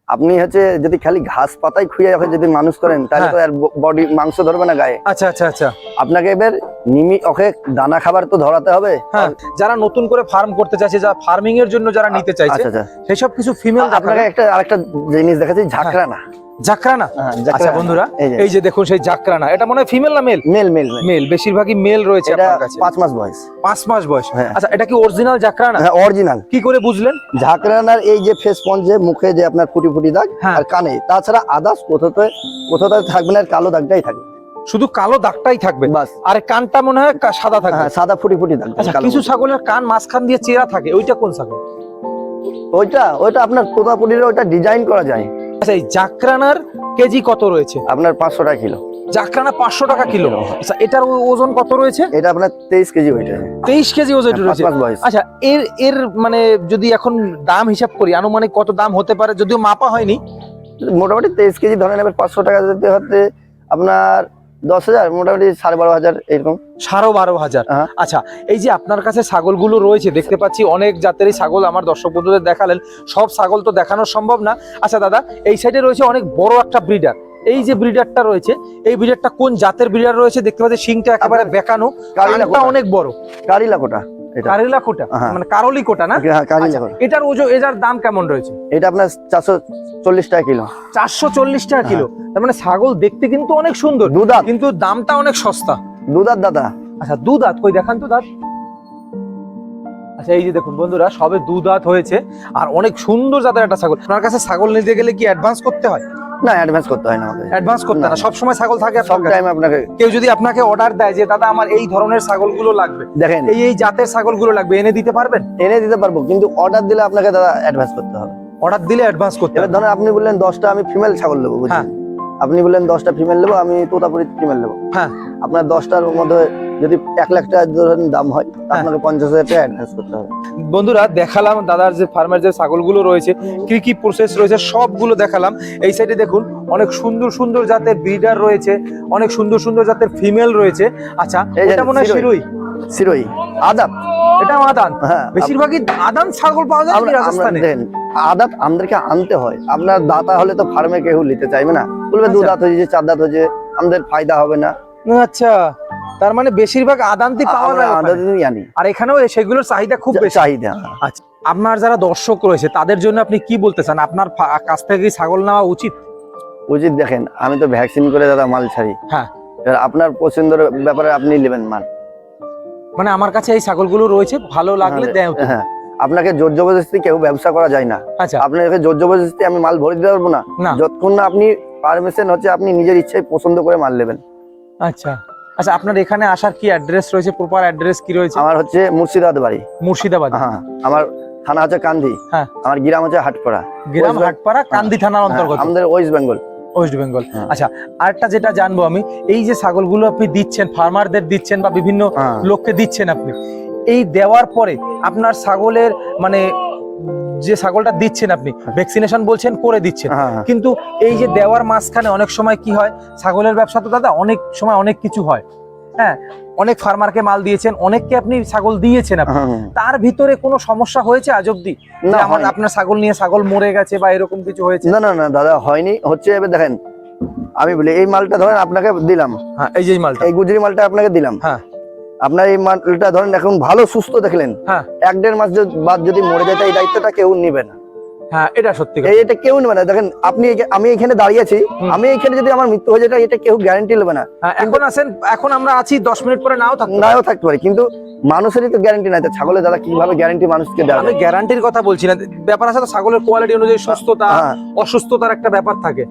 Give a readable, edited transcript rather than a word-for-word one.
আপনি হচ্ছে যদি খালি ঘাস পাতাই খুঁয়ে যদি মানুষ করেন তাহলে তো আর বডি মাংস ধরবে না গায়ে। আচ্ছা আচ্ছা আচ্ছা, আপনাকে এবার ওকে দানা খাবার তো ধরাতে হবে। হ্যাঁ, যারা নতুন করে ফার্ম করতে চাইছে, যারা ফার্মিং এর জন্য যারা নিতে চাইছে, আচ্ছা আচ্ছা, সেই সব কিছু ফিমেল আপনাকে আরেকটা জিনিস দেখাচ্ছি, ঝাঁকড়ানা। জাকরানা। আচ্ছা বন্ধুরা, এই যে দেখুন সেই জাকরানা, এটা মনে হয় ফিমেল না মেল? মেল মেল মেল, বেশিরভাগই মেল রয়েছে আপনার কাছে। 5 মাস বয়স। 5 মাস বয়স। হ্যাঁ। আচ্ছা, এটা কি অরিজিনাল জাকরানা? হ্যাঁ, অরিজিনাল। কি করে বুঝলেন? ঝাঁকড়ানার এই যে ফেস পঞ্চে মুখে যে আপনার ফুটি ফুটি দাগ আর কানে, তাছাড়া আদার্স কোথাও থাকবে না, কালো দাগটাই থাকবে, শুধু কালো দাগটাই থাকবে বাস। আর কানটা মনে হয় সাদা থাকবে। হ্যাঁ, সাদা ফুটি ফুটি দাগ। আচ্ছা, কিছু ছাগলের কান মাঝখান দিয়ে চেরা থাকে, ওইটা কোন ছাগল? ওইটা আপনার তোতাপুরির ওইটা ডিজাইন করা যায়। আচ্ছা, এই জাকরানার কেজি কত রয়েছে? আপনার 500 টাকা কিলো। জাকরানা 500 টাকা কিলো। আচ্ছা, এটার ওজন কত রয়েছে? এটা আপনার 23 কেজি ওইটা। 23 কেজি ওজন রয়েছে। 5 মাস বয়স। আচ্ছা, এর মানে যদি এখন দাম হিসাব করি, আনুমানিক কত দাম হতে পারে, যদিও মাপা হয়নি? মোটামুটি 23 কেজি ধরেন, এবার 500 টাকা দিতে হতে আপনার 10,000, মোটামুটি 12,500 এরকম। 12,500। আচ্ছা, এই যে আপনার কাছে ছাগলগুলো রয়েছে, দেখতে পাচ্ছি অনেক জাতেরই ছাগল আমার দর্শক বন্ধুদের দেখালেন, সব ছাগল তো দেখানো সম্ভব না। আচ্ছা দাদা, এই সাইডে রয়েছে অনেক বড় একটা ব্রিডার, এই যে ব্রিডারটা রয়েছে, এই ব্রিডারটা কোন জাতের ব্রিডার রয়েছে? দেখতে পাচ্ছি শিংটা একেবারে বেঁকানো, কানটা অনেক বড়। কারিলাকোটা। কারিলা কোটা, মানে কারলি কোটা না? এটার ওজন, এটার দাম কেমন রয়েছে? এটা আপনার 440 টাকা কিলো। 440 টাকা কিলো। তার মানে ছাগল দেখতে কিন্তু অনেক সুন্দর, দুধাত, কিন্তু দামটা অনেক সস্তা। দুধাত দাদা। আচ্ছা, দুধাত কই দেখান তো দাঁত। আচ্ছা, এই যে দেখুন বন্ধুরা, সবে দুধাত হয়েছে আর অনেক সুন্দর জাতের একটা ছাগল। আপনার কাছে ছাগল নিতে গেলে কি অ্যাডভান্স করতে হয়? না, অ্যাডভান্স করতে হয় না। অ্যাডভান্স করতে না, সব সময় ছাগল থাকে সব টাইম আপনাকে। কেউ যদি আপনাকে অর্ডার দেয় যে দাদা আমার এই ধরনের ছাগলগুলো লাগবে, দেখেন এই জাতের ছাগলগুলো লাগবে, এনে দিতে পারবেন? এনে দিতে পারবো, কিন্তু অর্ডার দিলে আপনাকে দাদা অ্যাডভান্স করতে হবে। অর্ডার দিলে অ্যাডভান্স করতে হবে। এবার ধরেন আপনি বললেন 10টা আমি ফিমেল ছাগল নেবো, বুঝলেন? আপনি বললেন 10টা ফিমেল নেবো, আমি তোতাপুরি ফিমেল নেবো। হ্যাঁ, আপনার 10টার মধ্যে যদি 1 লাখ টাকা ধরেন দাম হয়, আপনাকে 50,000 টাকা অ্যাডভান্স করতে হবে। বন্ধুরা, দেখালাম দাদার যে ফার্মের যে ছাগলগুলো রয়েছে, কি কি প্রসেস রয়েছে সবগুলো দেখালাম। এই সাইডে দেখুন অনেক সুন্দর সুন্দর জাতের ব্রিডার রয়েছে, অনেক সুন্দর সুন্দর জাতের ফিমেল রয়েছে। আচ্ছা, এটা মনে হয় শিরোই আদাত। এটা আদান। হ্যাঁ, বেশিরভাগই আদান ছাগল পাওয়া যায় রাজস্থানে। আদাত আমাদেরকে আনতে হয়, আপনার দাতা হলে তো ফার্মে কেউ নিতে চাইবে না, বলবে 2 দাঁত হয়েছে 4 দাঁত হয়েছে, আমাদের ফায়দা হবে না। আচ্ছা, তার মানে বেশিরভাগ আদান্তি পাওয়া যায় আনি। আর এখানেও সেগুলোর চাহিদা খুব বেশি। চাহিদা। আচ্ছা, আপনার যারা দর্শক রয়েছে তাদের জন্য আপনি কি বলতে চান? আপনার কাছ থেকে ছাগল নেওয়া উচিত? দেখেন, আমি তো ভ্যাকসিন করে দাদা মাল ছাড়ি। হ্যাঁ, আপনার পছন্দের ব্যাপারে আপনি নেবেন মাল। মানে আমার কাছে এই ছাগলগুলো রয়েছে, ভালো লাগলে দেয়। হ্যাঁ, আপনাকে জোর জবরদস্তি কেউ ব্যবসা করা যায় না। আচ্ছা, আপনাকে জোর জবরদস্তি আমি মাল ভরে দিতে পারবো না, যতক্ষণ না আপনি পারমিশন হচ্ছে আপনি নিজের ইচ্ছায় পছন্দ করে মাল নেবেন। আচ্ছা আচ্ছা, আপনার এখানে আসার কি অ্যাড্রেস রয়েছে? প্রপার অ্যাড্রেস কি রয়েছে? আমার হচ্ছে মুর্শিদাবাদ বাড়ি। মুর্শিদাবাদ? হ্যাঁ, আমার থানা হচ্ছে কান্দি। হ্যাঁ, আমার গ্রাম হচ্ছে হাটপাড়া। গ্রাম হাটপাড়া, কান্দি থানার অন্তর্গত, আমাদের ওয়েস্ট বেঙ্গল। ওয়েস্ট বেঙ্গল। আচ্ছা, আরেকটা যেটা জানবো আমি, এই যে ছাগলগুলো আপনি দিচ্ছেন, ফার্মারদের দিচ্ছেন বা বিভিন্ন লোককে দিচ্ছেন, আপনি এই দেওয়ার পরে আপনার ছাগলের মানে যে ছাগলটা দিচ্ছেন আপনি ভ্যাকসিনেশন বলছেন করে দিচ্ছেন, কিন্তু এই যে দেওয়ার মাঝখানে অনেক সময় কি হয়, ছাগলের ব্যবসা তো দাদা অনেক সময় অনেক কিছু হয়। হ্যাঁ, অনেক ফার্মারকে মাল দিয়েছেন, অনেককে আপনি ছাগল দিয়েছেন, আপনি তার ভিতরে কোনো সমস্যা হয়েছে আজ অব্দি? না, আপনার ছাগল নিয়ে ছাগল মরে গেছে বা এরকম কিছু হয়েছে? না না না দাদা, হয়নি। হচ্ছে এবার দেখেন, আমি বলি এই মালটা ধরেন আপনাকে দিলাম। হ্যাঁ, এই যে মালটা, এই গুজরি মালটা আপনাকে দিলাম। হ্যাঁ, আপনার এই মালটা ধরেন এখন ভালো সুস্থ দেখলেন, 1-1.5 মাস বাদ যদি মরে যায়, এই দায়িত্বটা কেউ নিবে না। হ্যাঁ, এটা সত্যি, এটা কেউ নেবে না। দেখেন, আমি এখানে দাঁড়িয়ে আছি, আমি এখানে যদি আমার মৃত্যু হয়ে যায়, এটা কেউ গ্যারান্টি নেবে না। এখন আমরা আছি, 10 মিনিট পরে নাও থাকতে পারে, কিন্তু মানুষেরই তো গ্যারান্টি নাই। ছাগলের দাদা কিভাবে গ্যারান্টি মানুষকে দেয়? আমি গ্যারান্টির কথা বলছি না, ব্যাপার আছে তো, ছাগলের কোয়ালিটি অনুযায়ী সুস্থতা অসুস্থতার একটা ব্যাপার থাকে।